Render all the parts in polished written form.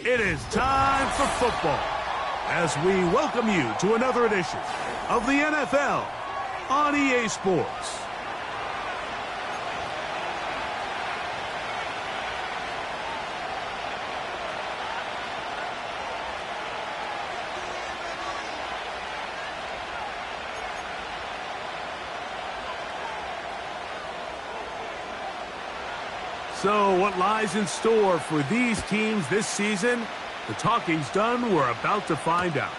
It is time for football as we welcome you to another edition of the NFL on EA Sports. So what lies in store for these teams this season? The talking's done. We're about to find out.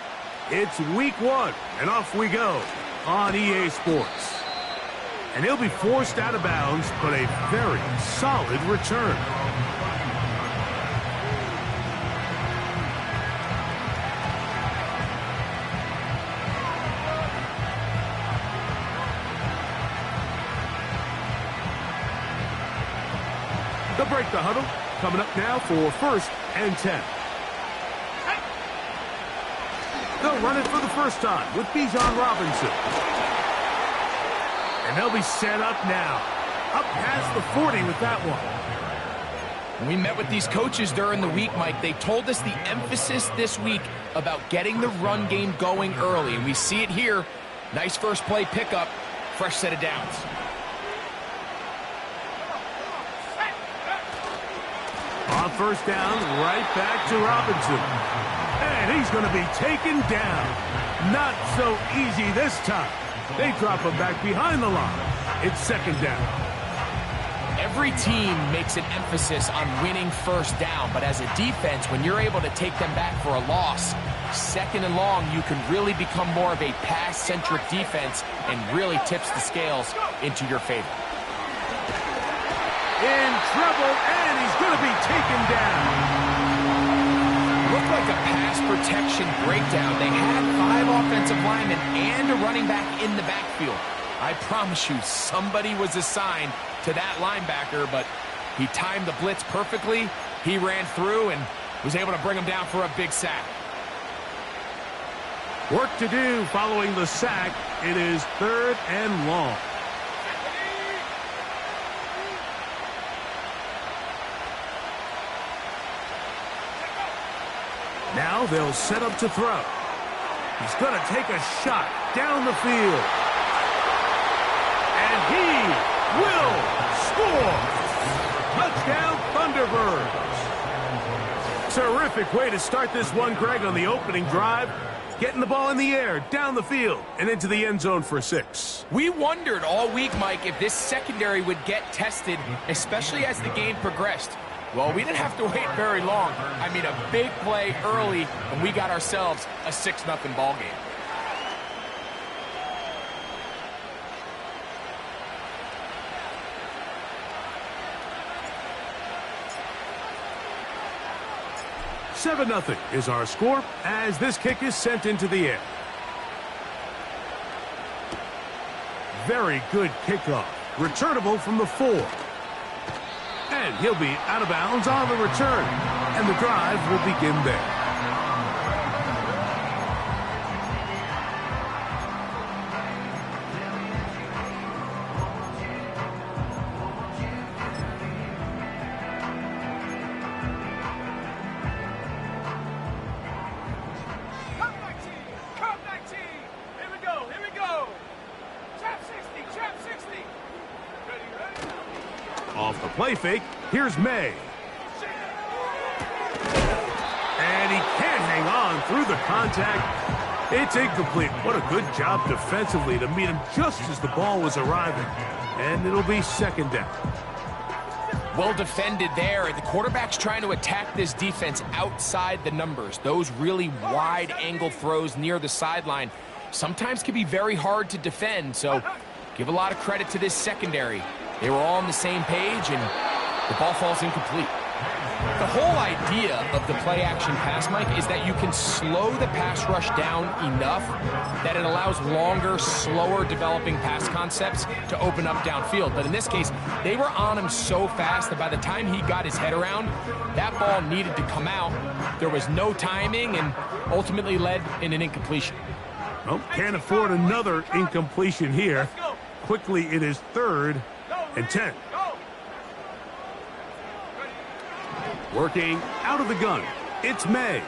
It's week 1, and off we go on EA Sports. And he'll be forced out of bounds, but a very solid return. They'll break the huddle. Coming up now for 1st and 10. They'll run it for the first time with Bijan Robinson. And they'll be set up now. Up past the 40 with that one. When we met with these coaches during the week, Mike, they told us the emphasis this week about getting the run game going early. And we see it here. Nice first play pickup. Fresh set of downs. On first down, right back to Robinson. And he's going to be taken down. Not so easy this time. They drop him back behind the line. It's 2nd down. Every team makes an emphasis on winning first down, but as a defense, when you're able to take them back for a loss, 2nd and long, you can really become more of a pass-centric defense and really tips the scales into your favor. In trouble, and he's going to be taken down. Looked like a pass protection breakdown. They had 5 offensive linemen and a running back in the backfield. I promise you, somebody was assigned to that linebacker, but he timed the blitz perfectly. He ran through and was able to bring him down for a big sack. Work to do following the sack. It is 3rd and long. Now they'll set up to throw. He's going to take a shot down the field. And he will score. Touchdown, Thunderbirds. Terrific way to start this one, Greg, on the opening drive. Getting the ball in the air, down the field, and into the end zone for 6. We wondered all week, Mike, if this secondary would get tested, especially as the game progressed. Well, we didn't have to wait very long. I mean, a big play early, and we got ourselves a 6-0 ball game. $7-0 is our score as this kick is sent into the air. Very good kickoff. Returnable from the 4. And he'll be out of bounds on the return. And the drive will begin there. Come 19! Here we go! Trap 60! Ready? Off the play fake, here's May. And he can't hang on through the contact. It's incomplete. What a good job defensively to meet him just as the ball was arriving. And it'll be 2nd down. Well defended there. The quarterback's trying to attack this defense outside the numbers. Those really wide angle throws near the sideline sometimes can be very hard to defend. So give a lot of credit to this secondary. They were all on the same page, and the ball falls incomplete. The whole idea of the play-action pass, Mike, is that you can slow the pass rush down enough that it allows longer, slower developing pass concepts to open up downfield. But in this case, they were on him so fast that by the time he got his head around, that ball needed to come out. There was no timing and ultimately led in an incompletion. Well, can't afford another incompletion here. Quickly, it is 3rd and 10. Working out of the gun. It's May.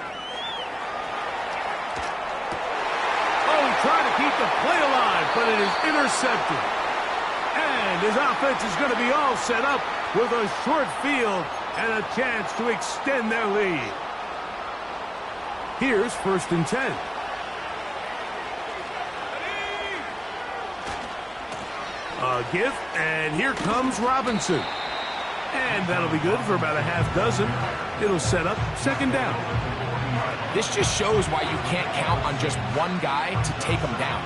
Oh, he tried to keep the play alive, but it is intercepted. And his offense is going to be all set up with a short field and a chance to extend their lead. Here's 1st and 10. A give, and here comes Robinson. And that'll be good for about a half dozen. It'll set up 2nd down. This just shows why you can't count on just one guy to take him down.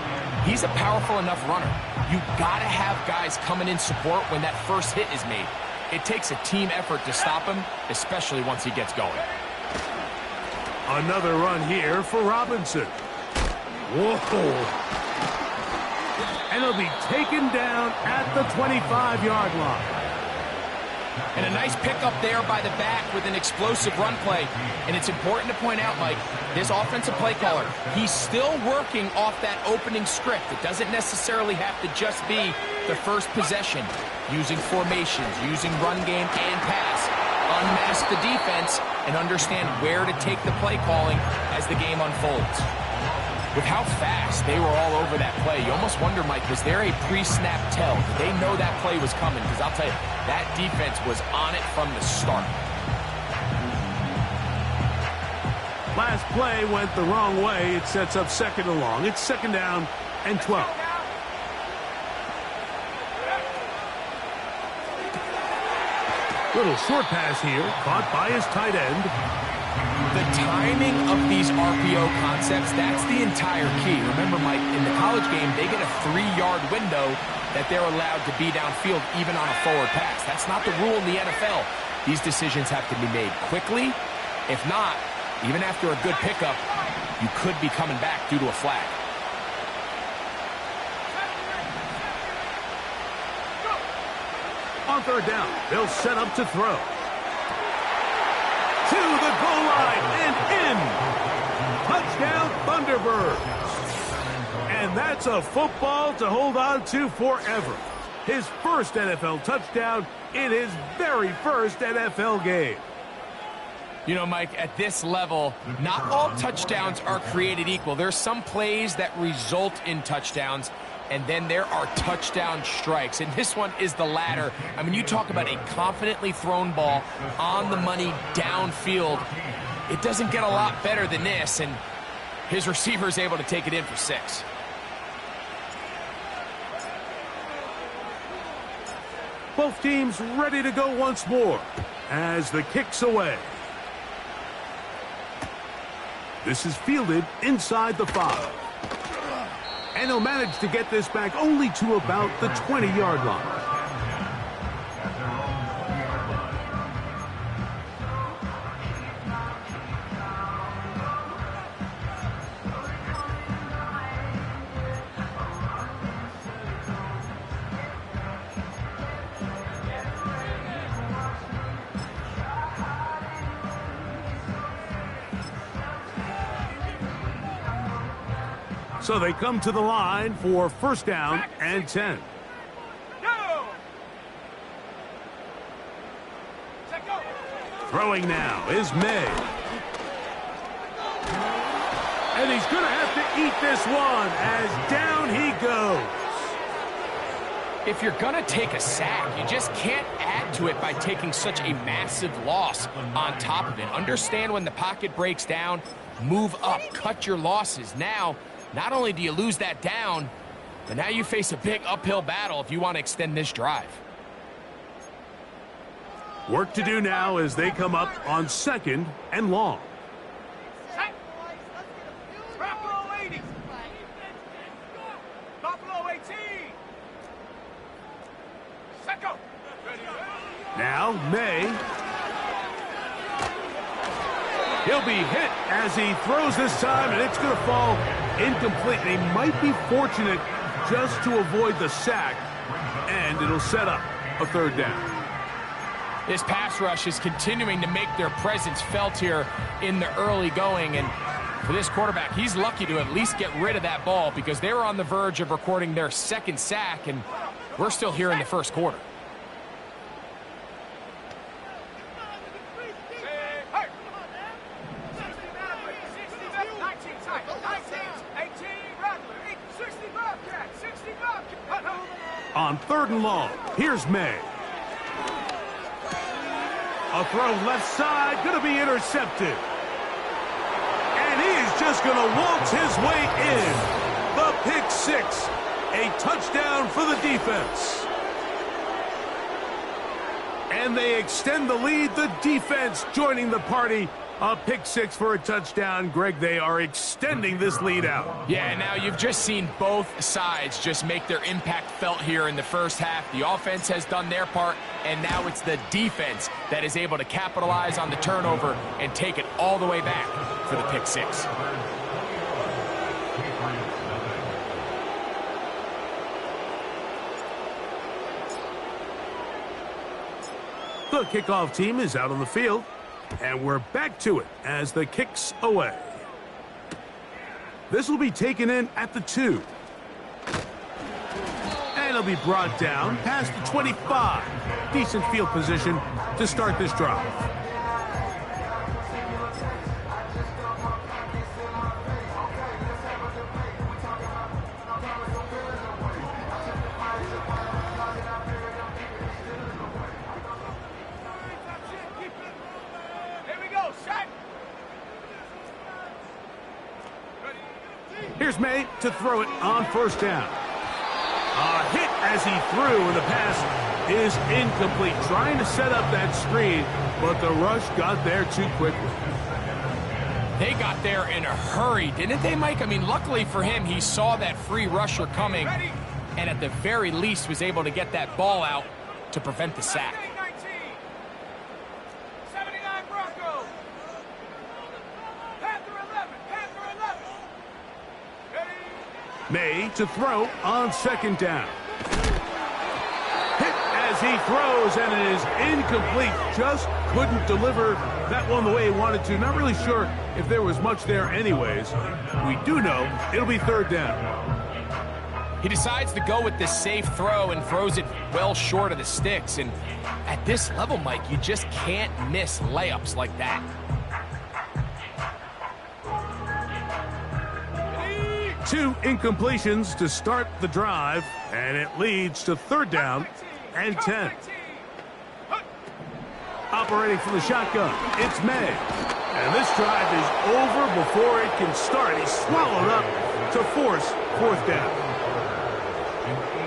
He's a powerful enough runner. You gotta have guys coming in support when that first hit is made. It takes a team effort to stop him, especially once he gets going. Another run here for Robinson. Whoa. And he'll be taken down at the 25-yard line. And a nice pickup there by the back with an explosive run play. And it's important to point out, Mike, this offensive play caller, he's still working off that opening script. It doesn't necessarily have to just be the first possession. Using formations, using run game and pass. Unmask the defense and understand where to take the play calling as the game unfolds. With how fast they were all over that play, you almost wonder, Mike, was there a pre-snap tell? Did they know that play was coming? Because I'll tell you, that defense was on it from the start. Last play went the wrong way. It sets up 2nd and long. It's 2nd down and 12. Little short pass here, caught by his tight end. The timing of these RPO concepts, that's the entire key. Remember, Mike, in the college game, they get a 3-yard window that they're allowed to be downfield even on a forward pass. That's not the rule in the NFL. These decisions have to be made quickly. If not, even after a good pickup, you could be coming back due to a flag. On 3rd down, they'll set up to throw. To the goal line and in. Touchdown, Thunderbirds. And that's a football to hold on to forever. His first NFL touchdown in his very first NFL game. You know, Mike, at this level, not all touchdowns are created equal. There's some plays that result in touchdowns, and then there are touchdown strikes. And this one is the latter. I mean, you talk about a confidently thrown ball on the money downfield. It doesn't get a lot better than this, and his receiver is able to take it in for 6. Both teams ready to go once more as the kick's away. This is fielded inside the 5. And he'll manage to get this back only to about the 20-yard line. So they come to the line for 1st down and 10. Throwing now is May. And he's going to have to eat this one as down he goes. If you're going to take a sack, you just can't add to it by taking such a massive loss on top of it. Understand when the pocket breaks down, move up, cut your losses. Now, not only do you lose that down, but now you face a big uphill battle if you want to extend this drive. Work to do now as they come up on 2nd and long. Buffalo 80. Buffalo 18. Second. Now May. He'll be hit as he throws this time, and it's going to fall incomplete. He might be fortunate just to avoid the sack, and it'll set up a 3rd down. This pass rush is continuing to make their presence felt here in the early going, and for this quarterback, he's lucky to at least get rid of that ball because they were on the verge of recording their 2nd sack, and we're still here in the 1st quarter. on 3rd and long. Here's May. A throw left side, going to be intercepted. And he is just going to waltz his way in. The pick six. A touchdown for the defense. And they extend the lead. The defense joining the party. A pick six for a touchdown. Greg, they are extending this lead out. Yeah, now you've just seen both sides just make their impact felt here in the first half. The offense has done their part, and now it's the defense that is able to capitalize on the turnover and take it all the way back for the pick six. The kickoff team is out on the field. And we're back to it as the kick's away. This will be taken in at the 2. And it'll be brought down past the 25. Decent field position to start this drive. Here's May to throw it on 1st down. A hit as he threw, and the pass is incomplete. Trying to set up that screen, but the rush got there too quickly. They got there in a hurry, didn't they, Mike? I mean, luckily for him, he saw that free rusher coming, and at the very least was able to get that ball out to prevent the sack. May to throw on 2nd down. Hit as he throws, and it is incomplete. Just couldn't deliver that one the way he wanted to. Not really sure if there was much there anyways. We do know it'll be 3rd down. He decides to go with the safe throw and throws it well short of the sticks. And at this level, Mike, you just can't miss layups like that. 2 incompletions to start the drive, and it leads to 3rd down and 10. Operating from the shotgun, it's May. And this drive is over before it can start. He's swallowed up to force 4th down.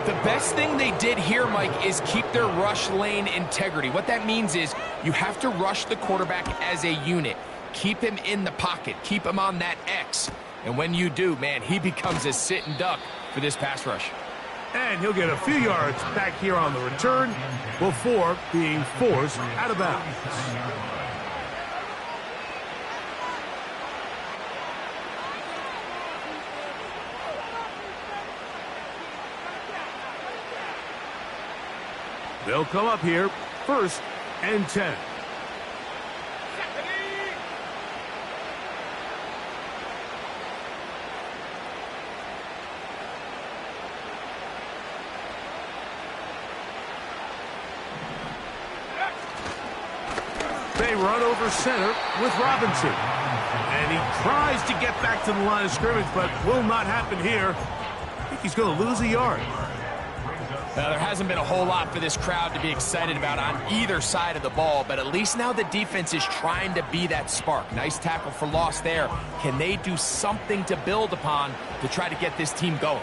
The best thing they did here, Mike, is keep their rush lane integrity. What that means is you have to rush the quarterback as a unit. Keep him in the pocket. Keep him on that X. And when you do, man, he becomes a sitting duck for this pass rush. And he'll get a few yards back here on the return before being forced out of bounds. They'll come up here, 1st and 10. They run over center with Robinson. And he tries to get back to the line of scrimmage, but will not happen here. I think he's going to lose a yard. Now, there hasn't been a whole lot for this crowd to be excited about on either side of the ball, but at least now the defense is trying to be that spark. Nice tackle for loss there. Can they do something to build upon to try to get this team going?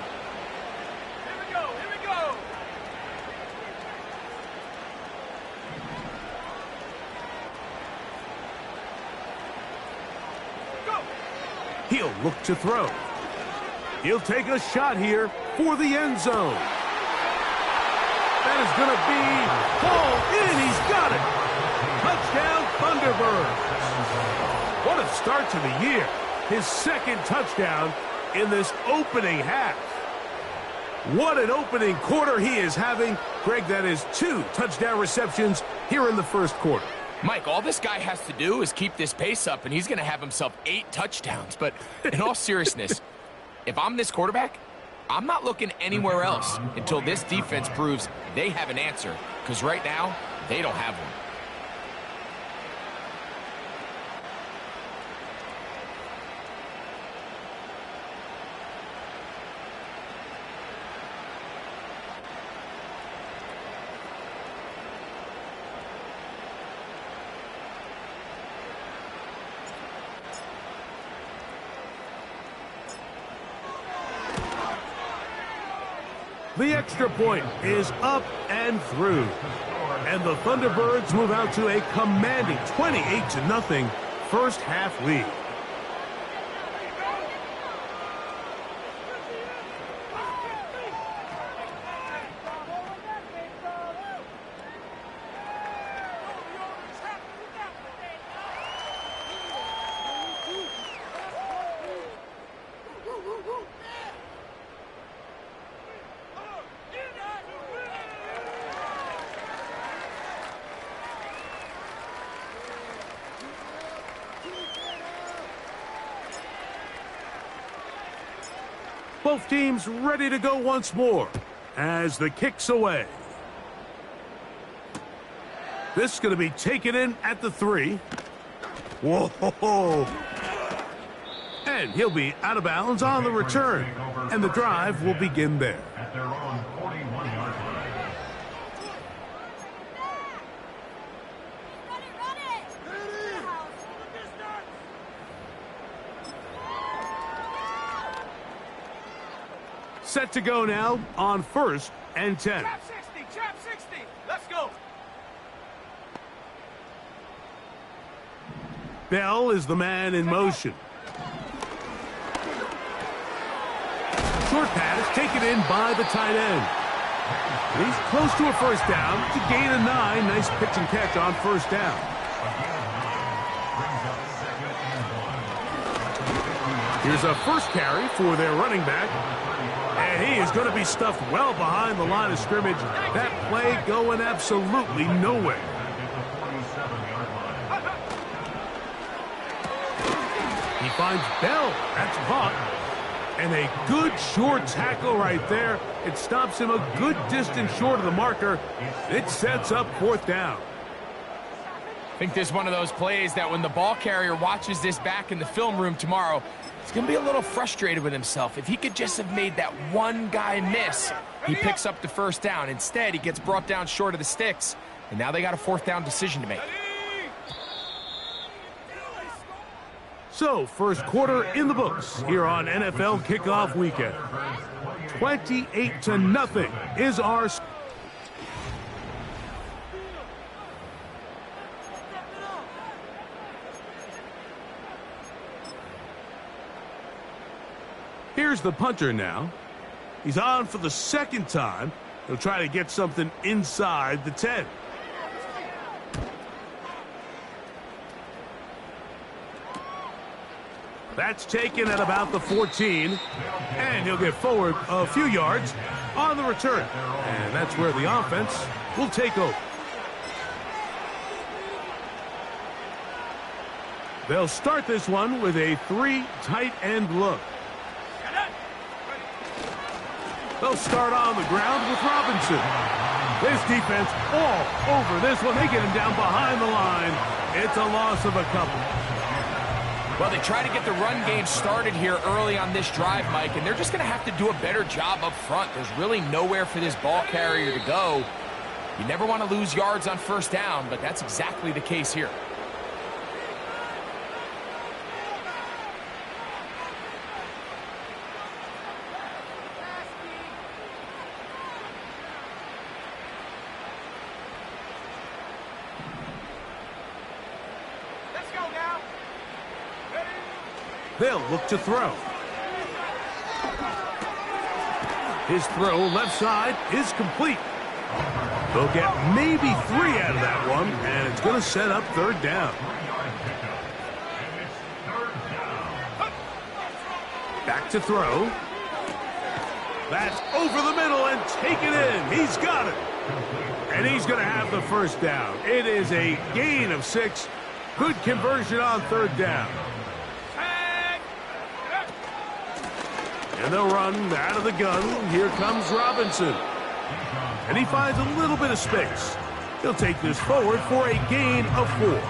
He'll look to throw. He'll take a shot here for the end zone. That is going to be hauled in. He's got it. Touchdown, Thunderbirds. What a start to the year. His 2nd touchdown in this opening half. What an opening quarter he is having. Greg, that is 2 touchdown receptions here in the 1st quarter. Mike, all this guy has to do is keep this pace up, and he's going to have himself 8 touchdowns. But in all seriousness, if I'm this quarterback, I'm not looking anywhere else until this defense proves they have an answer. Because right now, they don't have one. The extra point is up and through. And the Thunderbirds move out to a commanding 28-0 first half lead. Both teams ready to go once more as the kick's away. This is going to be taken in at the 3. Whoa! And he'll be out of bounds on the return. And the drive will begin there. At their own 41-yard line. Set to go now on 1st and 10. Trap 60, trap 60. Let's go. Bell is the man in motion. Short pass taken in by the tight end. He's close to a first down to gain a 9. Nice pitch and catch on first down. Here's a first carry for their running back. And he is going to be stuffed well behind the line of scrimmage. That play going absolutely nowhere. He finds Bell. That's caught. And a good short tackle right there. It stops him a good distance short of the marker. It sets up 4th down. I think this is one of those plays that when the ball carrier watches this back in the film room tomorrow, he's going to be a little frustrated with himself. If he could just have made that one guy miss, he picks up the first down. Instead, he gets brought down short of the sticks, and now they got a 4th down decision to make. So, first quarter in the books here on NFL Kickoff Weekend. 28-0 is our score. Here's the punter now. He's on for the 2nd time. He'll try to get something inside the 10. That's taken at about the 14. And he'll get forward a few yards on the return. And that's where the offense will take over. They'll start this one with a 3 tight end look. They'll start on the ground with Robinson. This defense all over this one. They get him down behind the line. It's a loss of a couple. Well, they try to get the run game started here early on this drive, Mike, and they're just going to have to do a better job up front. There's really nowhere for this ball carrier to go. You never want to lose yards on first down, but that's exactly the case here. They'll look to throw. His throw left side is complete. They'll get maybe 3 out of that one, and it's going to set up 3rd down. Back to throw. That's over the middle and taken in. He's got it. And he's going to have the first down. It is a gain of 6. Good conversion on 3rd down. And they'll run out of the gun. Here comes Robinson. And he finds a little bit of space. He'll take this forward for a gain of 4.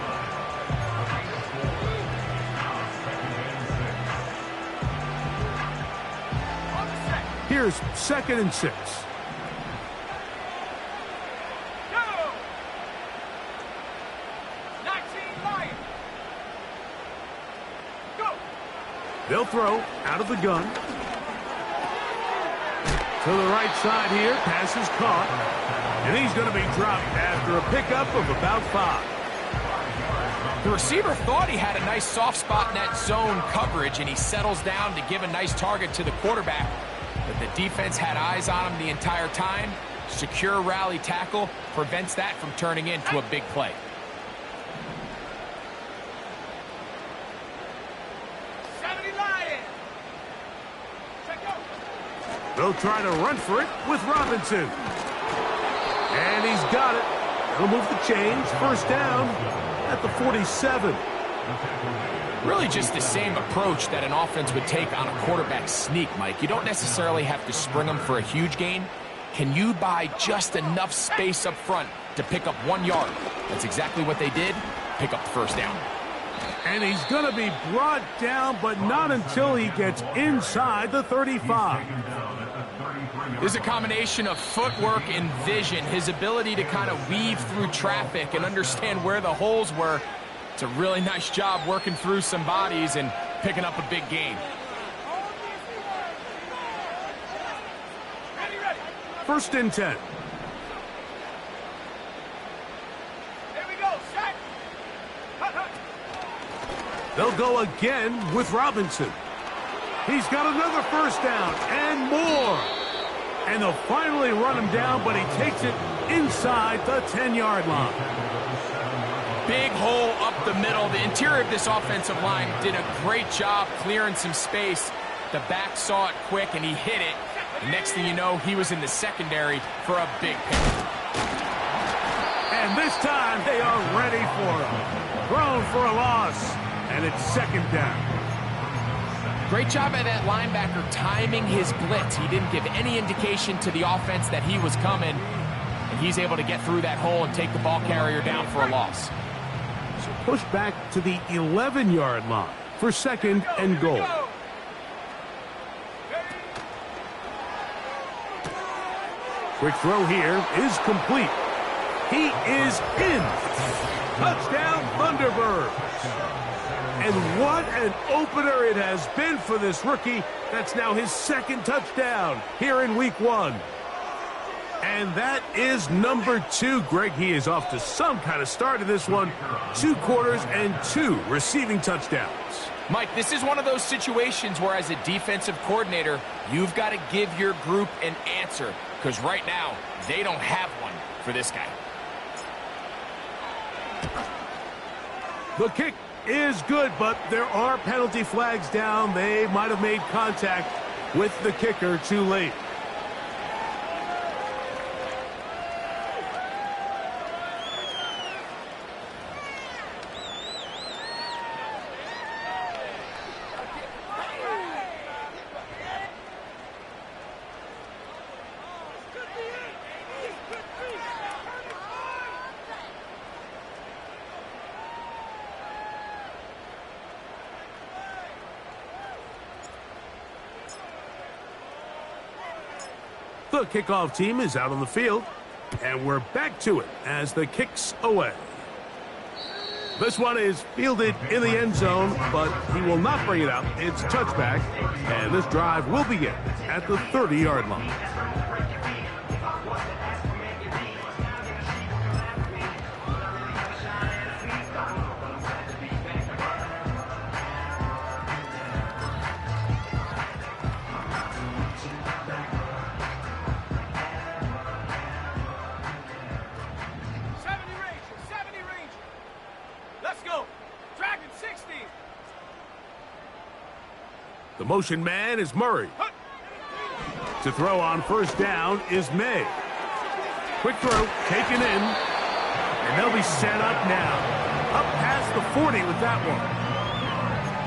Here's 2nd and 6. They'll throw out of the gun. To the right side here, pass is caught. And he's going to be dropped after a pickup of about 5. The receiver thought he had a nice soft spot in that zone coverage, and he settles down to give a nice target to the quarterback. But the defense had eyes on him the entire time. Secure rally tackle prevents that from turning into a big play. They'll try to run for it with Robinson. And he's got it. He'll move the chains. First down at the 47. Really just the same approach that an offense would take on a quarterback sneak, Mike. You don't necessarily have to spring them for a huge gain. Can you buy just enough space up front to pick up 1 yard? That's exactly what they did. Pick up the first down. And he's going to be brought down, but not until he gets inside the 35. There's a combination of footwork and vision, his ability to kind of weave through traffic and understand where the holes were. It's a really nice job working through some bodies and picking up a big gain. First and 10. Here we go, set. They'll go again with Robinson. He's got another first down and more. And they'll finally run him down, but he takes it inside the 10-yard line. Big hole up the middle. The interior of this offensive line did a great job clearing some space. The back saw it quick, and he hit it. The next thing you know, he was in the secondary for a big pick. And this time, they are ready for him. Thrown for a loss, and it's second down. Great job by that linebacker timing his blitz. He didn't give any indication to the offense that he was coming, and he's able to get through that hole and take the ball carrier down for a loss. So push back to the 11-yard line for second and goal. Quick throw here is complete. He is in. Touchdown, Thunderbirds. And what an opener it has been for this rookie. That's now his second touchdown here in week 1. And that is number 2. Greg, he is off to some kind of start in this one. 2 quarters and 2 receiving touchdowns. Mike, this is one of those situations where as a defensive coordinator, you've got to give your group an answer. Because right now, they don't have one for this guy. The kick is good, but there are penalty flags down. They might have made contact with the kicker too late. The kickoff team is out on the field, and we're back to it as the kick's away. This one is fielded in the end zone, but he will not bring it out. It's touchback, and this drive will begin at the 30-yard line. The motion man is Murray. To throw on first down is May. Quick throw, taken in, and they'll be set up now. Up past the 40 with that one.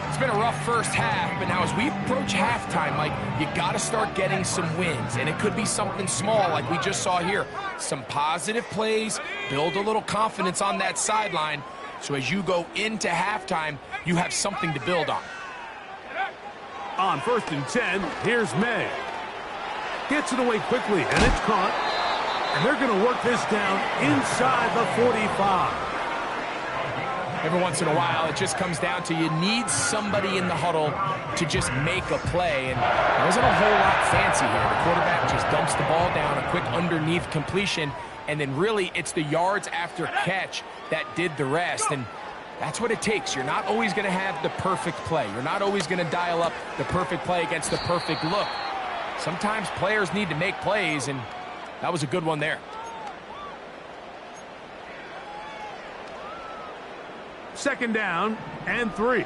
It's been a rough first half, but now as we approach halftime, Mike, you got to start getting some wins, and it could be something small like we just saw here. Some positive plays, build a little confidence on that sideline, so as you go into halftime, you have something to build on. On first and 10, here's May. Gets it away quickly, and it's caught. And they're going to work this down inside the 45. Every once in a while, it just comes down to you need somebody in the huddle to just make a play. And there wasn't a whole lot fancy here. The quarterback just dumps the ball down, a quick underneath completion, and then really it's the yards after catch that did the rest. And that's what it takes. You're not always going to have the perfect play. You're not always going to dial up the perfect play against the perfect look. Sometimes players need to make plays, and that was a good one there. Second down and 3.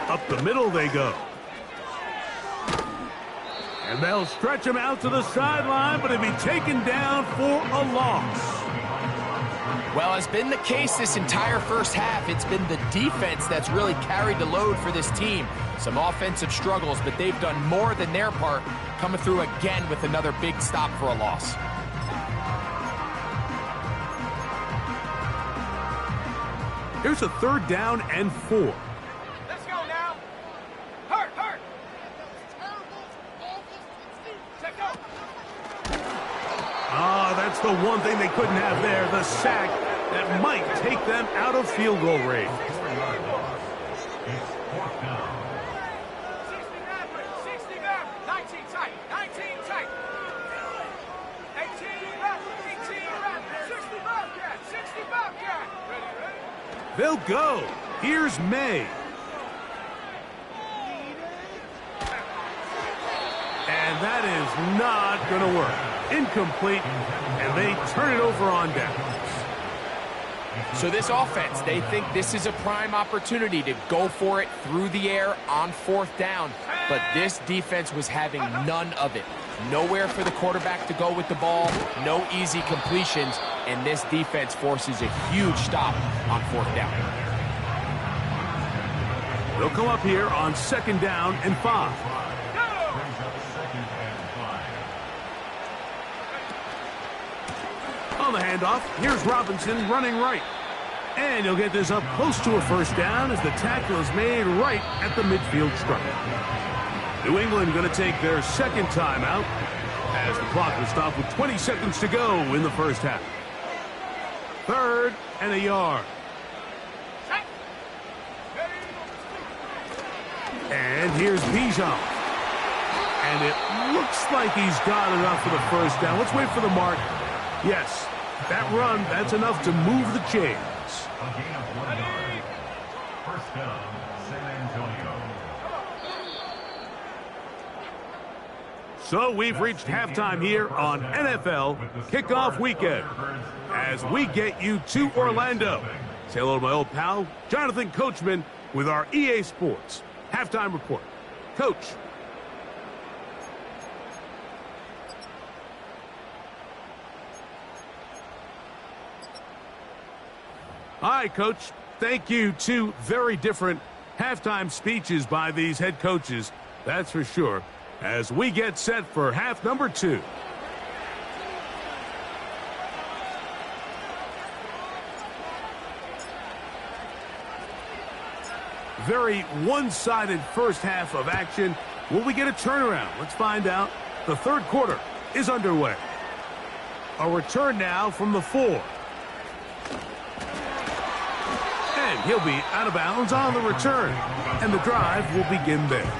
Up the middle they go. And they'll stretch him out to the sideline, but he'll be taken down for a loss. Well, as been the case this entire first half, it's been the defense that's really carried the load for this team. Some offensive struggles, but they've done more than their part, coming through again with another big stop for a loss. Here's a third down and 4. Let's go now. Hurt. Check out. That's the one thing they couldn't have there, the sack that might take them out of field goal range. 60 back, 19 tight, 19 tight. 18 back, 60 Bobcat, 60 Bobcat. Ready. They'll go. Here's May. And that is not going to work. Incomplete, and they turn it over on downs. So this offense, they think this is a prime opportunity to go for it through the air on fourth down, but this defense was having none of it. Nowhere for the quarterback to go with the ball, no easy completions, and this defense forces a huge stop on fourth down. They'll come up here on second down and 5. On the handoff, here's Robinson running right. And he'll get this up close to a first down as the tackle is made right at the midfield stripe. New England going to take their second timeout as the clock will stop with 20 seconds to go in the first half. 3rd and a yard. And here's Bijan. And it looks like he's got enough for the first down. Let's wait for the mark. Yes, that run, that's enough to move the chains. A gain of 1 yard. First down, San Antonio. So we've reached halftime here on NFL Kickoff Weekend as we get you to Orlando. Say hello to my old pal, Jonathan Coachman, with our EA Sports Halftime Report. Coach. All right, Coach. Thank you. 2 very different halftime speeches by these head coaches, that's for sure, as we get set for half number 2. Very one-sided first half of action. Will we get a turnaround? Let's find out. The third quarter is underway. A return now from the 4. And he'll be out of bounds on the return. And the drive will begin there.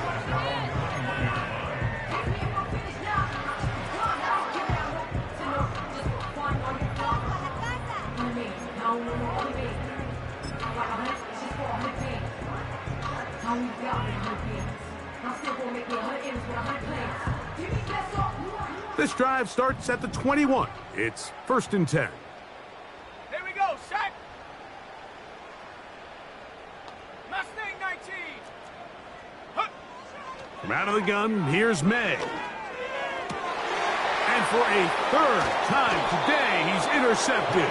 This drive starts at the 21. It's 1st and 10. Here we go, sack. Mustang 19. Hup. From out of the gun, here's May. And for a 3rd time today, he's intercepted.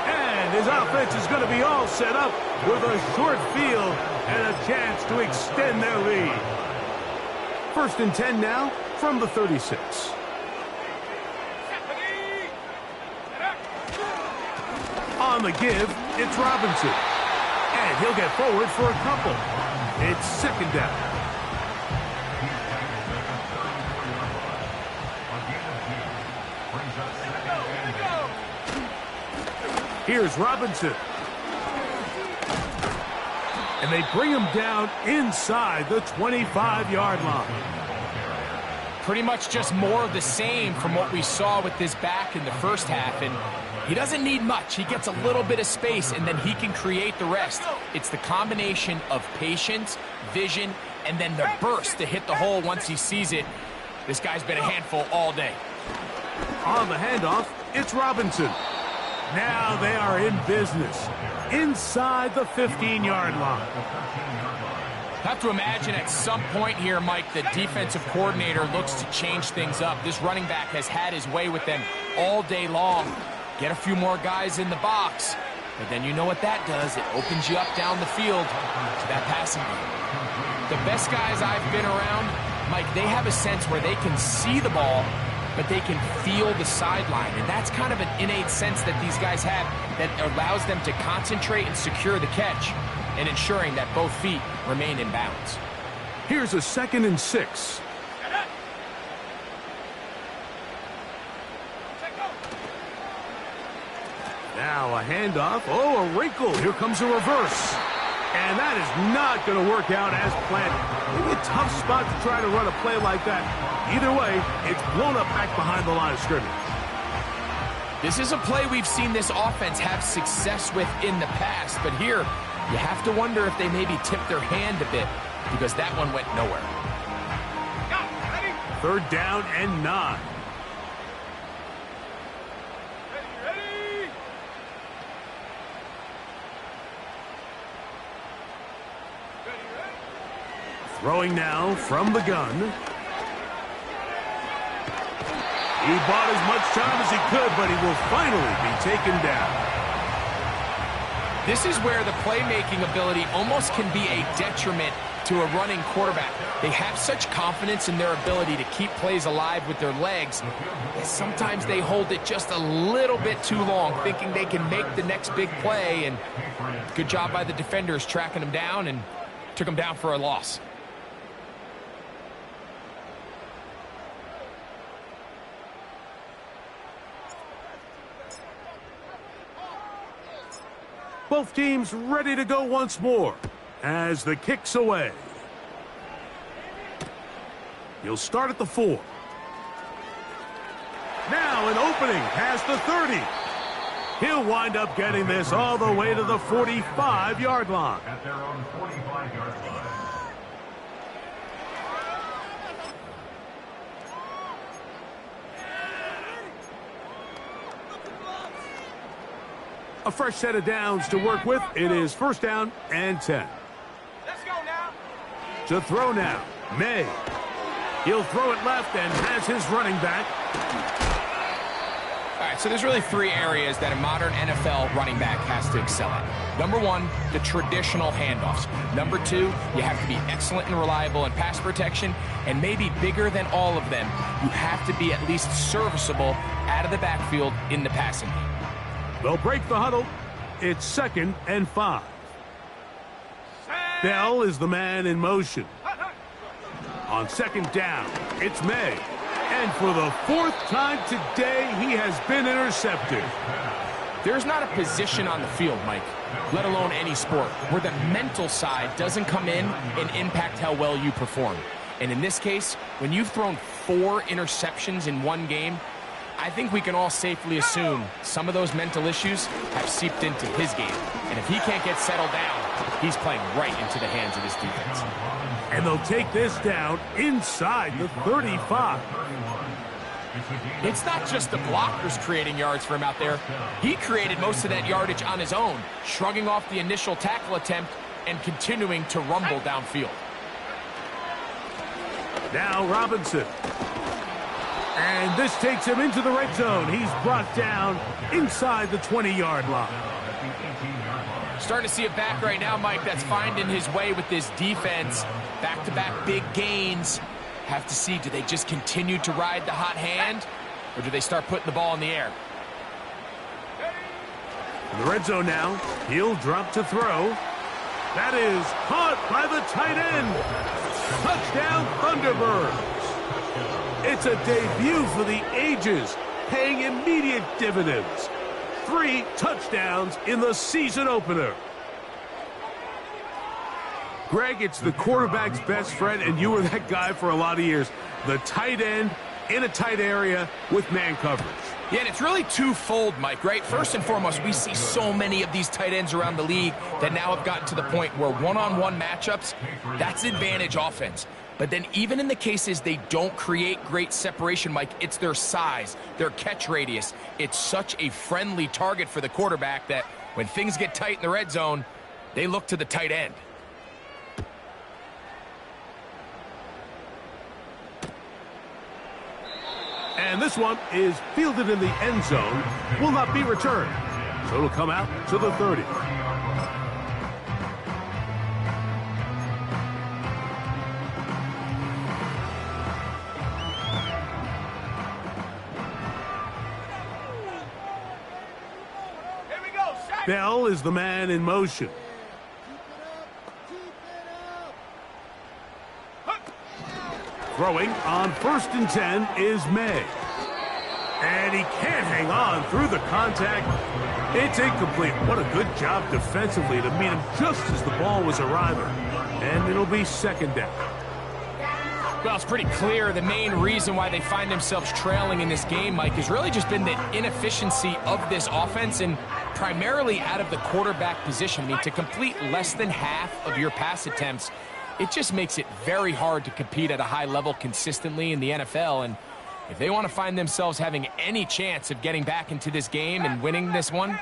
And his offense is going to be all set up with a short field and a chance to extend their lead. 1st and 10 now from the 36. On the give, it's Robinson. And he'll get forward for a couple. It's 2nd down. Here we go. Here's Robinson. And they bring him down inside the 25-yard line. Pretty much just more of the same from what we saw with this back in the first half. And he doesn't need much. He gets a little bit of space, and then he can create the rest. It's the combination of patience, vision, and then the burst to hit the hole once he sees it. This guy's been a handful all day. On the handoff, it's Robinson. Now they are in business inside the 15-yard line. Have to imagine at some point here, Mike, the defensive coordinator looks to change things up. This running back has had his way with them all day long. Get a few more guys in the box, but then you know what that does. It opens you up down the field to that passing game. The best guys I've been around, Mike, they have a sense where they can see the ball, but they can feel the sideline. And that's kind of an innate sense that these guys have that allows them to concentrate and secure the catch and ensuring that both feet remain in bounds. Here's a 2nd and 6. Now a handoff. Oh, a wrinkle. Here comes a reverse. And that is not going to work out as planned. Maybe a tough spot to try to run a play like that. Either way, it's blown up back behind the line of scrimmage. This is a play we've seen this offense have success with in the past, but here you have to wonder if they maybe tipped their hand a bit because that one went nowhere. 3rd down and 9. Throwing now from the gun. He bought as much time as he could, but he will finally be taken down. This is where the playmaking ability almost can be a detriment to a running quarterback. They have such confidence in their ability to keep plays alive with their legs that sometimes they hold it just a little bit too long, thinking they can make the next big play. And good job by the defenders tracking him down and took him down for a loss. Both teams ready to go once more as the kick's away. He'll start at the 4. Now an opening past the 30. He'll wind up getting this all the way to the 45-yard line. At their own 45-yard line. A fresh set of downs to work with. It is 1st down and 10. Let's go now. To throw now, May. He'll throw it left and has his running back. All right, so there's really 3 areas that a modern NFL running back has to excel at. Number 1, the traditional handoffs. Number 2, you have to be excellent and reliable in pass protection. And maybe bigger than all of them, you have to be at least serviceable out of the backfield in the passing game. They'll break the huddle. It's 2nd and 5. Bell is the man in motion. On 2nd down, it's May. And for the 4th time today, he has been intercepted. There's not a position on the field, Mike, let alone any sport, where the mental side doesn't come in and impact how well you perform. And in this case, when you've thrown 4 interceptions in one game, I think we can all safely assume some of those mental issues have seeped into his game. And if he can't get settled down, he's playing right into the hands of this defense. And they'll take this down inside the 35. It's not just the blockers creating yards for him out there. He created most of that yardage on his own, shrugging off the initial tackle attempt and continuing to rumble downfield. Now Robinson. And this takes him into the red zone. He's brought down inside the 20-yard line. Starting to see a back right now, Mike, that's finding his way with this defense. Back-to-back big gains. Have to see, do they just continue to ride the hot hand, or do they start putting the ball in the air? In the red zone now, he'll drop to throw. That is caught by the tight end. Touchdown, Thunderbirds. It's a debut for the ages, paying immediate dividends. 3 touchdowns in the season opener. Greg, it's the quarterback's best friend, and you were that guy for a lot of years. The tight end in a tight area with man coverage. Yeah, and it's really twofold, Mike, right? First and foremost, we see so many of these tight ends around the league that now have gotten to the point where one-on-one matchups, that's advantage offense. But then even in the cases they don't create great separation, Mike, it's their size, their catch radius. It's such a friendly target for the quarterback that when things get tight in the red zone, they look to the tight end. And this one is fielded in the end zone, will not be returned. So it'll come out to the 30. Here we go, set. Bell is the man in motion. Throwing on 1st and 10 is May. And he can't hang on through the contact. It's incomplete. What a good job defensively to meet him just as the ball was arriving. And it'll be 2nd down. Well, it's pretty clear the main reason why they find themselves trailing in this game, Mike, has really just been the inefficiency of this offense and primarily out of the quarterback position. I mean, to complete less than half of your pass attempts, it just makes it very hard to compete at a high level consistently in the NFL. And if they want to find themselves having any chance of getting back into this game and winning this one,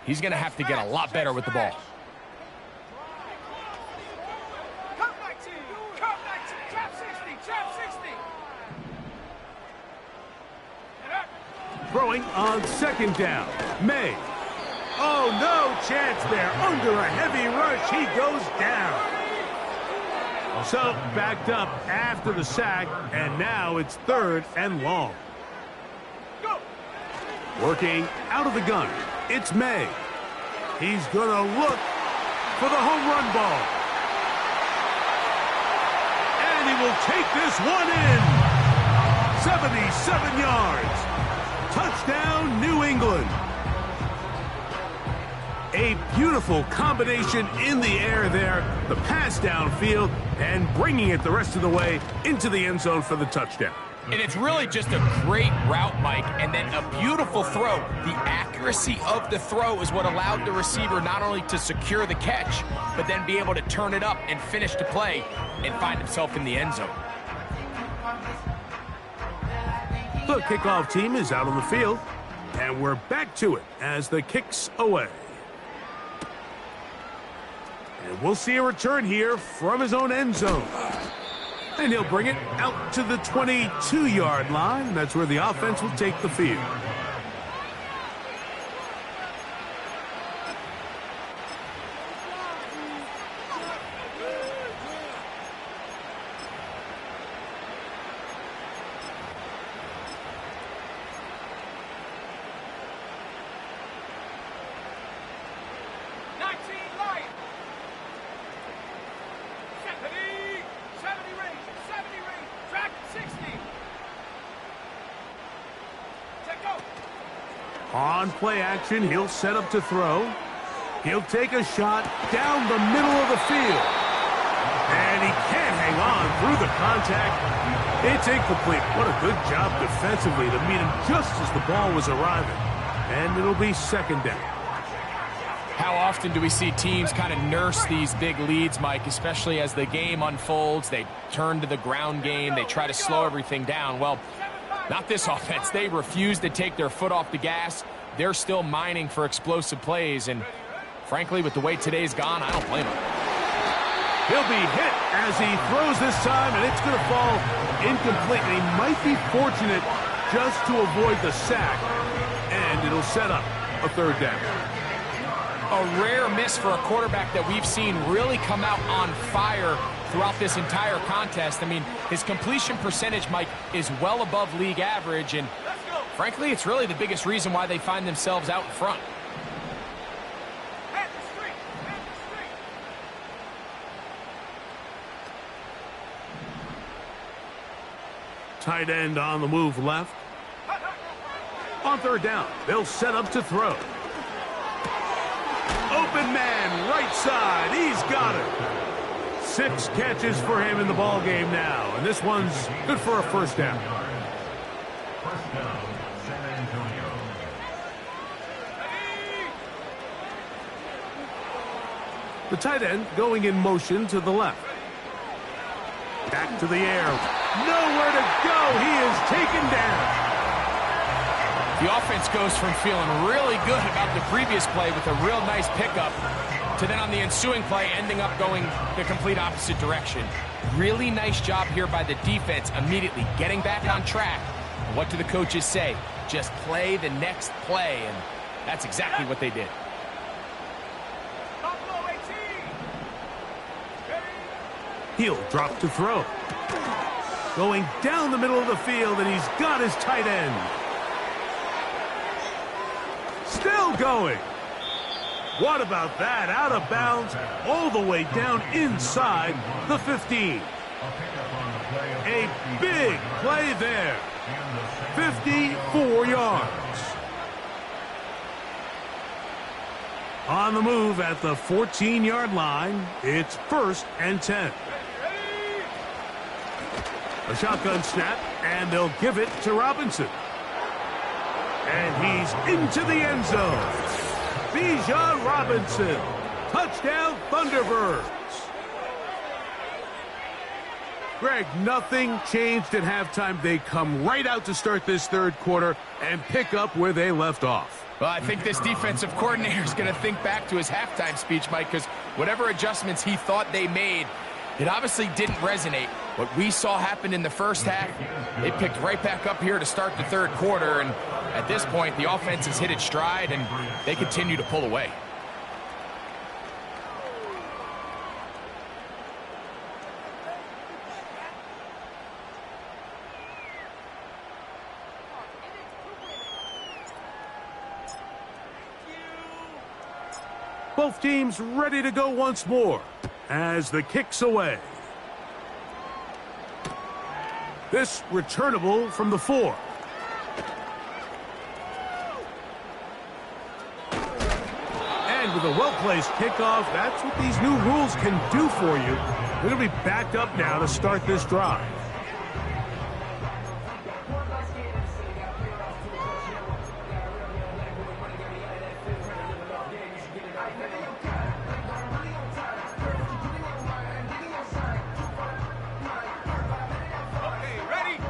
he's going to have to get a lot better with the ball. Come 19, come 19, trap 60, trap 60. Throwing on 2nd down, May. Oh, no chance there. Under a heavy rush, he goes down. So backed up after the sack, and now it's 3rd and long. Go. Working out of the gun, it's May. He's going to look for the home run ball. And he will take this one in. 77 yards. Touchdown, New England. A beautiful combination in the air there. The pass downfield and bringing it the rest of the way into the end zone for the touchdown. And it's really just a great route, Mike, and then a beautiful throw. The accuracy of the throw is what allowed the receiver not only to secure the catch, but then be able to turn it up and finish the play and find himself in the end zone. The kickoff team is out on the field, and we're back to it as the kick's away. And we'll see a return here from his own end zone. And he'll bring it out to the 22-yard line. That's where the offense will take the field. On play action, he'll set up to throw. He'll take a shot down the middle of the field. And he can't hang on through the contact. It's incomplete. What a good job defensively to meet him just as the ball was arriving. And it'll be 2nd down. How often do we see teams kind of nurse these big leads, Mike, especially as the game unfolds? They turn to the ground game. They try to slow everything down. Well, not this offense. They refuse to take their foot off the gas. They're still mining for explosive plays. And frankly, with the way today's gone, I don't blame him. He'll be hit as he throws this time, and it's going to fall incomplete. And he might be fortunate just to avoid the sack. And it'll set up a 3rd down. A rare miss for a quarterback that we've seen really come out on fire throughout this entire contest. I mean, his completion percentage, Mike, is well above league average, and frankly, it's really the biggest reason why they find themselves out in front. Tight end on the move left. On 3rd down, they'll set up to throw. Open man, right side. He's got it. 6 catches for him in the ball game now, and this one's good for a first down. First down, San Antonio. The tight end going in motion to the left. Back to the air. Nowhere to go. He is taken down. The offense goes from feeling really good about the previous play with a real nice pickup to then on the ensuing play ending up going the complete opposite direction. Really nice job here by the defense immediately getting back on track. What do the coaches say? Just play the next play, and that's exactly what they did. He'll drop to throw. Going down the middle of the field, and he's got his tight end. Still going. What about that? Out of bounds, all the way down inside the 15. A big play there. 54 yards. On the move at the 14-yard line, it's 1st and 10. A shotgun snap, and they'll give it to Robinson. And he's into the end zone. Bijan Robinson. Touchdown, Thunderbirds. Greg, nothing changed at halftime. They come right out to start this third quarter and pick up where they left off. Well, I think this defensive coordinator is going to think back to his halftime speech, Mike, because whatever adjustments he thought they made, it obviously didn't resonate. What we saw happen in the first half, they picked right back up here to start the third quarter, and at this point, the offense has hit its stride, and they continue to pull away. Both teams ready to go once more as the kick's away. This returnable from the 4. And with a well-placed kickoff, that's what these new rules can do for you. They're going to be backed up now to start this drive.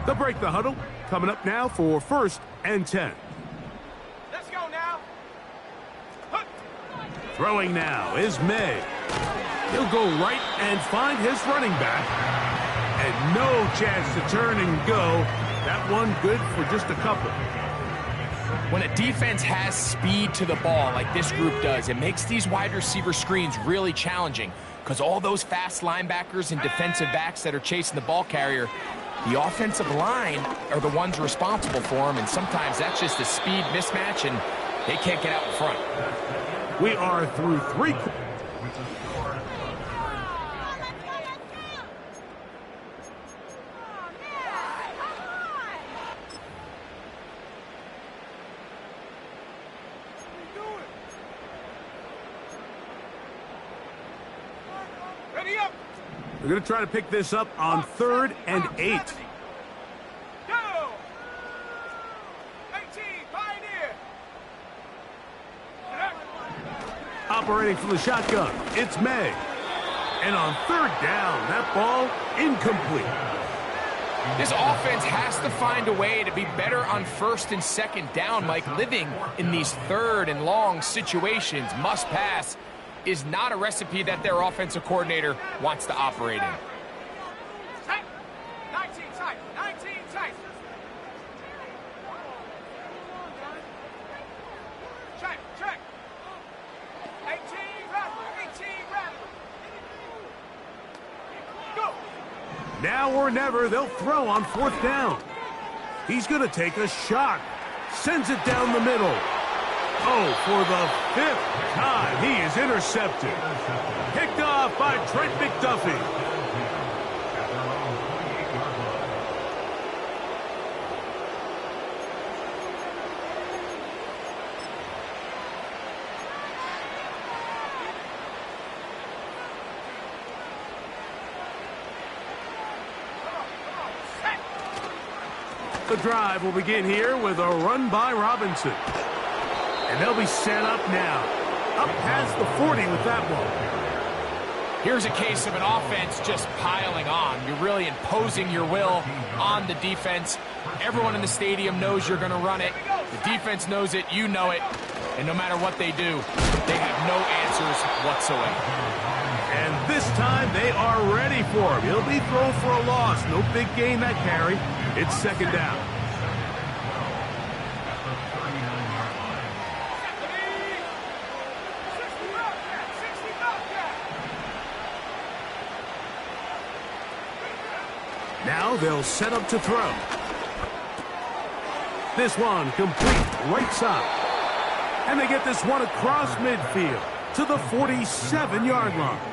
They'll break the huddle. Coming up now for 1st and 10. Let's go now. Throwing now is May. He'll go right and find his running back. And no chance to turn and go. That one good for just a couple. When a defense has speed to the ball like this group does, it makes these wide receiver screens really challenging because all those fast linebackers and defensive backs that are chasing the ball carrier, the offensive line are the ones responsible for them, and sometimes that's just a speed mismatch, and they can't get out in front. We are through 3. Ready up. They're going to try to pick this up on 3rd and 8. Go. 18, Pioneer. Operating from the shotgun, it's May. And on 3rd down, that ball incomplete. This offense has to find a way to be better on 1st and 2nd down, Mike. Living in these 3rd and long situations, must pass, is not a recipe that their offensive coordinator wants to operate in. Tight. 19 tight. 19 tight. Check. 18 rattle. 18 rattle. Go. Now or never, they'll throw on 4th down. He's going to take a shot. Sends it down the middle. Oh, for the 5th time, he is intercepted. Picked off by Trent McDuffie. The drive will begin here with a run by Robinson. And they'll be set up now. Up past the 40 with that one. Here's a case of an offense just piling on. You're really imposing your will on the defense. Everyone in the stadium knows you're going to run it. The defense knows it, you know it. And no matter what they do, they have no answers whatsoever. And this time they are ready for him. He'll be thrown for a loss. No big gain that carry. It's second down. Now they'll set up to throw. This one complete right side. And they get this one across midfield to the 47-yard line.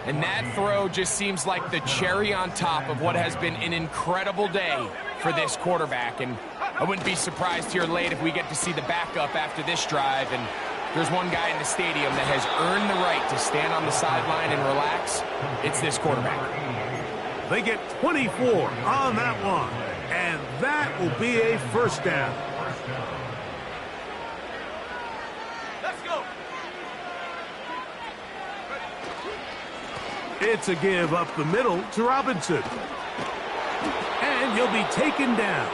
And that throw just seems like the cherry on top of what has been an incredible day for this quarterback. And I wouldn't be surprised here late if we get to see the backup after this drive. And there's one guy in the stadium that has earned the right to stand on the sideline and relax. It's this quarterback. They get 24 on that one. And that will be a first down. It's a give up the middle to Robinson. And he'll be taken down.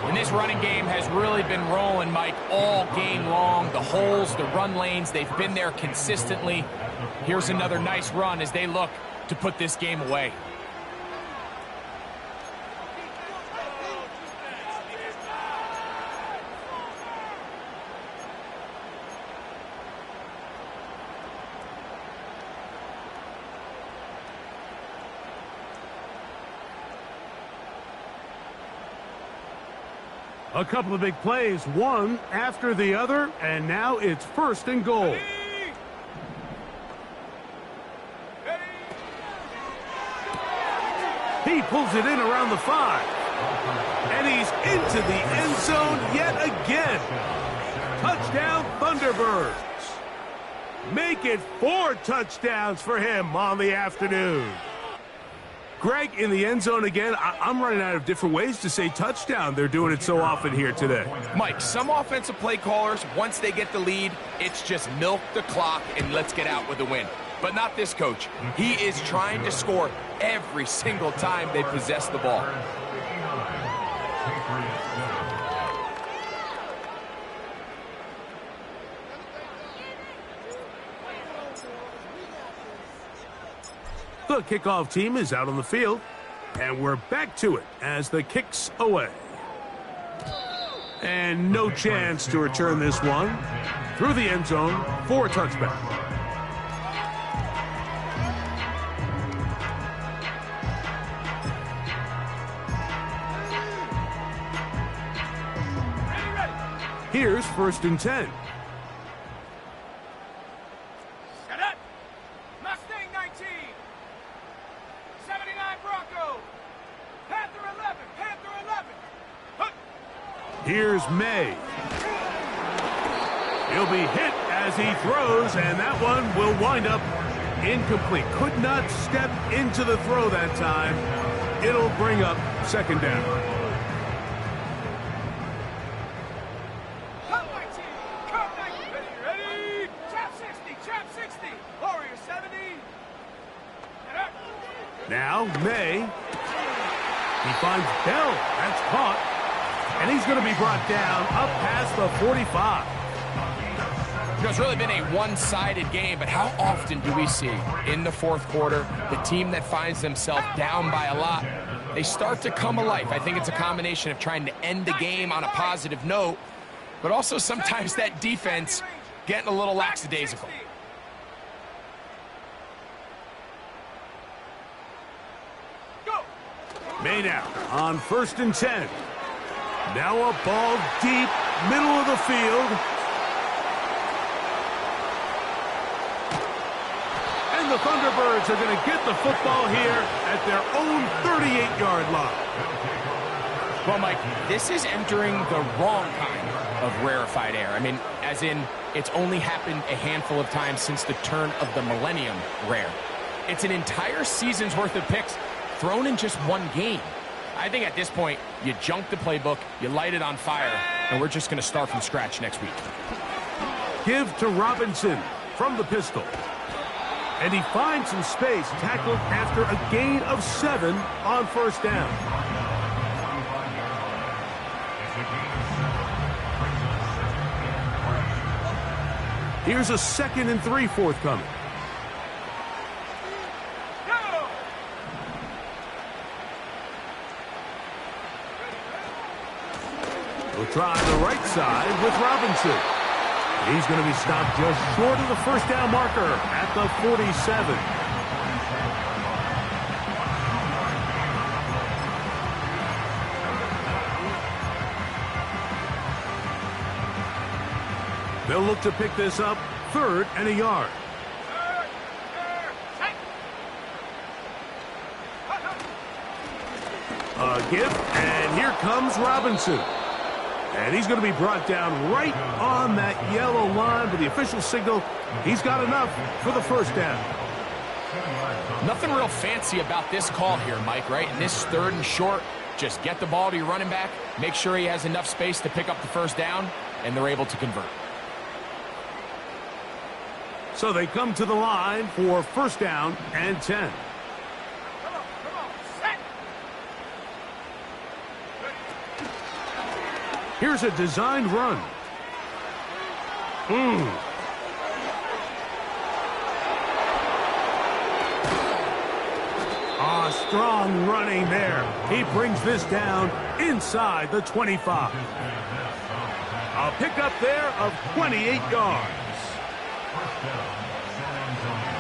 And this running game has really been rolling, Mike, all game long. The holes, the run lanes, they've been there consistently. Here's another nice run as they look to put this game away. A couple of big plays, one after the other, and now it's first and goal. He pulls it in around the 5. And he's into the end zone yet again. Touchdown, Thunderbirds. Make it 4 touchdowns for him on the afternoon. Greg, in the end zone again, I'm running out of different ways to say touchdown. They're doing it so often here today. Mike, some offensive play callers, once they get the lead, it's just milk the clock and let's get out with a win. But not this coach. He is trying to score every single time they possess the ball. The kickoff team is out on the field, and we're back to it as the kick's away. And no chance to return this one through the end zone for a touchback. Here's first and 10. Here's May. He'll be hit as he throws, and that one will wind up incomplete. Could not step into the throw that time. It'll bring up second down. Ready? Trap 60. Warrior 70. Now May. He finds Bell. That's caught. And he's going to be brought down up past the 45. You know, it's really been a one-sided game, but how often do we see in the fourth quarter the team that finds themselves down by a lot, they start to come alive? I think it's a combination of trying to end the game on a positive note, but also sometimes that defense getting a little lackadaisical. May now on first and 10. Now a ball deep, middle of the field. And the Thunderbirds are going to get the football here at their own 38-yard line. Well, Mike, this is entering the wrong kind of rarefied air. I mean, as in, it's only happened a handful of times since the turn of the millennium rare. It's an entire season's worth of picks thrown in just one game. I think at this point, you junk the playbook, you light it on fire, and we're just going to start from scratch next week. Give to Robinson from the pistol. And he finds some space, tackled after a gain of 7 on first down. Here's a 2nd and 3 forthcoming. We'll try the right side with Robinson. He's going to be stopped just short of the first down marker at the 47. They'll look to pick this up 3rd and a yard. A give, and here comes Robinson. And he's going to be brought down right on that yellow line with the official signal. He's got enough for the first down. Nothing real fancy about this call here, Mike, right? In this 3rd and short, just get the ball to your running back, make sure he has enough space to pick up the first down, and they're able to convert. So they come to the line for first down and 10. Here's a designed run. Strong running there. He brings this down inside the 25. A pickup there of 28 yards. First down, San Antonio.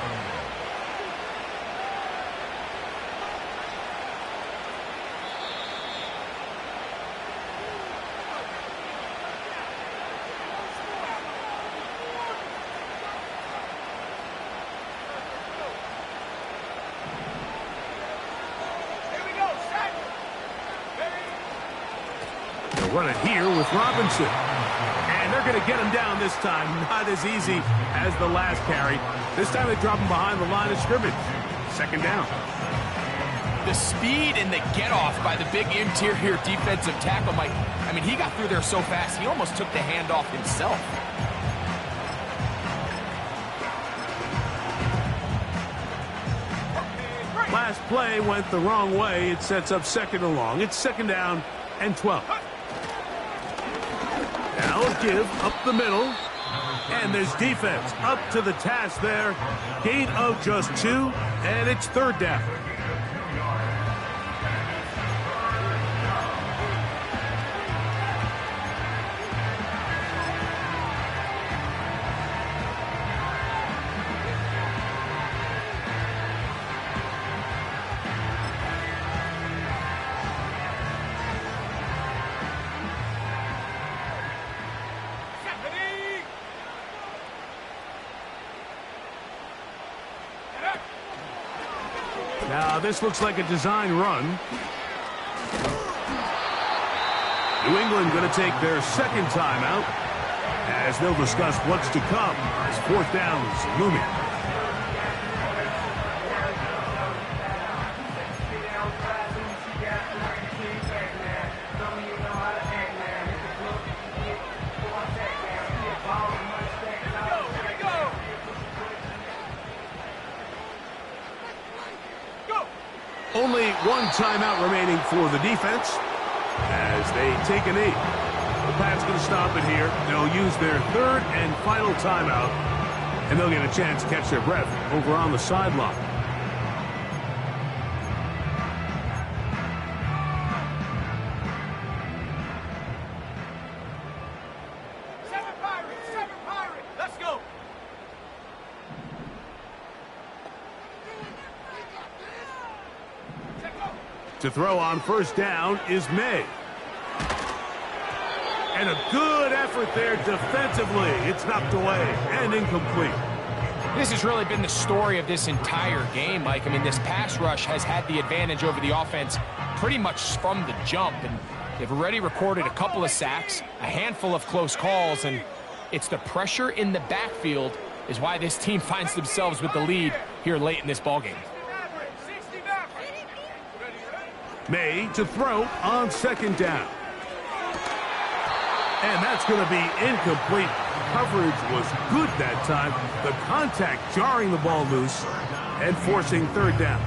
They'll run it here with Robinson. And they're going to get him down this time. Not as easy as the last carry. This time they drop him behind the line of scrimmage. Second down. The speed and the get-off by the big interior defensive tackle, Mike. I mean, he got through there so fast, he almost took the handoff himself. Last play went the wrong way. It sets up second and long. It's second down and 12. Now a give up the middle. And there's defense up to the task there. Gain of just 2, and it's third down. Now this looks like a design run. New England going to take their second timeout as they'll discuss what's to come as fourth down is looming. Only one timeout remaining for the defense as they take a knee. The Pats going to stop it here. They'll use their third and final timeout, and they'll get a chance to catch their breath over on the sideline. Seven Pirate, let's go. To throw on first down is May. And a good effort there defensively. It's knocked away and incomplete. This has really been the story of this entire game, Mike. I mean, this pass rush has had the advantage over the offense pretty much from the jump. And they've already recorded a couple of sacks, a handful of close calls, and it's the pressure in the backfield is why this team finds themselves with the lead here late in this ballgame. May to throw on second down. And that's going to be incomplete. Coverage was good that time. The contact jarring the ball loose and forcing third down.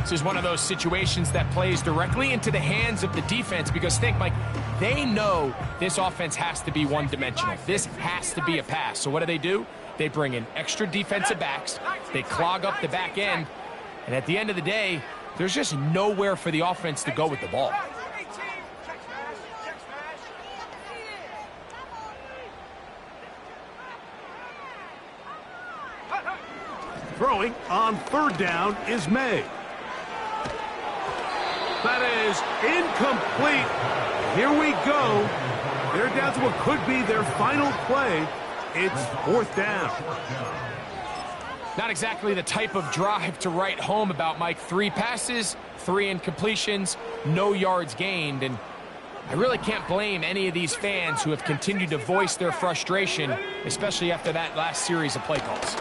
This is one of those situations that plays directly into the hands of the defense because think, Mike, they know this offense has to be one-dimensional. This has to be a pass. So what do? They bring in extra defensive backs. They clog up the back end. And at the end of the day, there's just nowhere for the offense to go with the ball. Throwing on third down is May. That is incomplete. Here we go. They're down to what could be their final play. It's fourth down. Not exactly the type of drive to write home about, Mike. 3 passes, 3 incompletions, no yards gained. And I really can't blame any of these fans who have continued to voice their frustration, especially after that last series of play calls.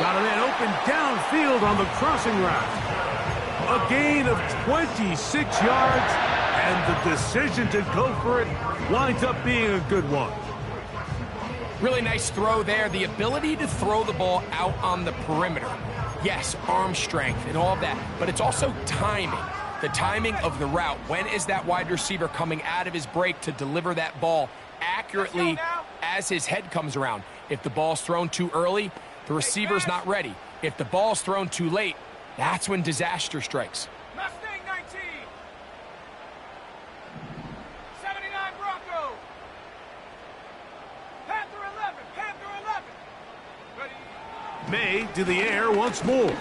Got a man open downfield on the crossing route. A gain of 26 yards, and the decision to go for it winds up being a good one. Really nice throw there. The ability to throw the ball out on the perimeter. Yes, arm strength and all of that, but it's also timing. The timing of the route. When is that wide receiver coming out of his break to deliver that ball accurately as his head comes around? If the ball's thrown too early, the receiver's not ready. If the ball's thrown too late, that's when disaster strikes. Mustang 19. 79 Bronco. Panther 11. Panther 11. Ready. May to the air once more.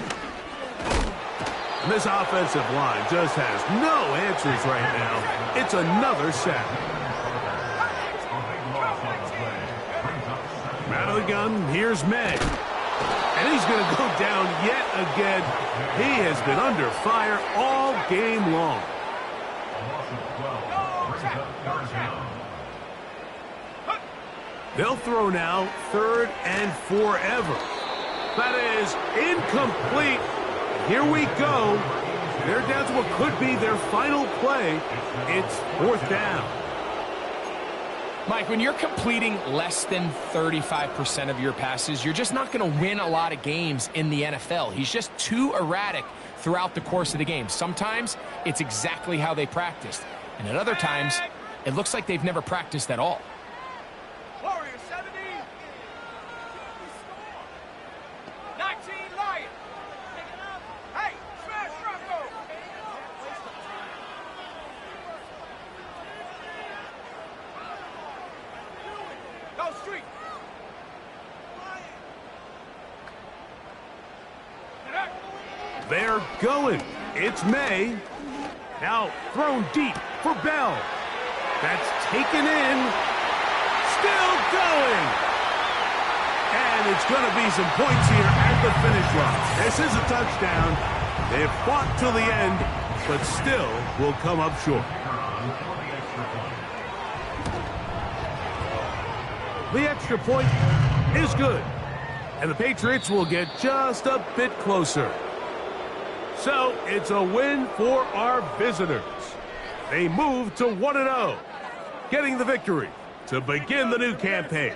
And this offensive line just has no answers right now. It's another sack. Out of the gun, here's May. And he's going to go down yet again. He has been under fire all game long. They'll throw now, third and forever. That is incomplete. Here we go. They're down to what could be their final play. It's fourth down. Mike, when you're completing less than 35% of your passes, you're just not going to win a lot of games in the NFL. He's just too erratic throughout the course of the game. Sometimes it's exactly how they practiced. And at other times, it looks like they've never practiced at all. Warrior 70. 19 Lion. Hey, smash Bronco. Go street. They're going. It's May. Now thrown deep for Bell. That's taken in. Still going. And it's going to be some points here at the finish line. This is a touchdown. They've fought till the end, but still will come up short. The extra point is good. And the Patriots will get just a bit closer. So it's a win for our visitors. They move to 1-0, getting the victory to begin the new campaign.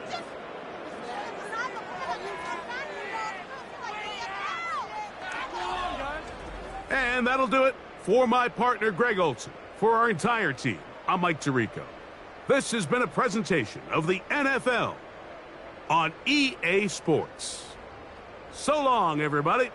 And that'll do it for my partner, Greg Olson. For our entire team, I'm Mike Tirico. This has been a presentation of the NFL on EA Sports. So long, everybody.